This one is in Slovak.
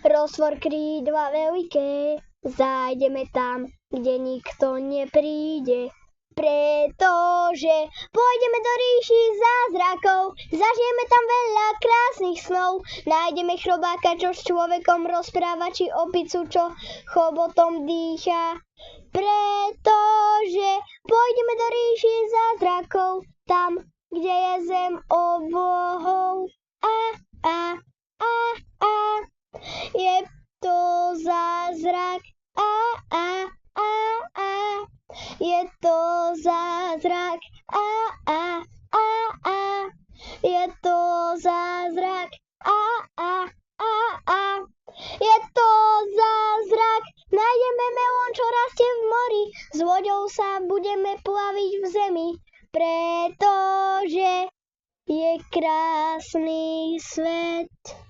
roztvor krídla veľké, zájdeme tam, kde nikto nepríde. Pretože pôjdeme do ríši zázrakov, zažijeme tam veľa krásnych snov, nájdeme chrobáka, čo s človekom rozpráva, či opicu, čo chobotom dýcha. Pretože pôjdeme do ríši zázrakov, tam, kde je zem oblohou. Je to zázrak. Je to zázrak. Je to zázrak. Je to zázrak. Nájdeme melón, čo rastie v mori. S loďou sa budeme plaviť v zemi. Pretože je krásny svet.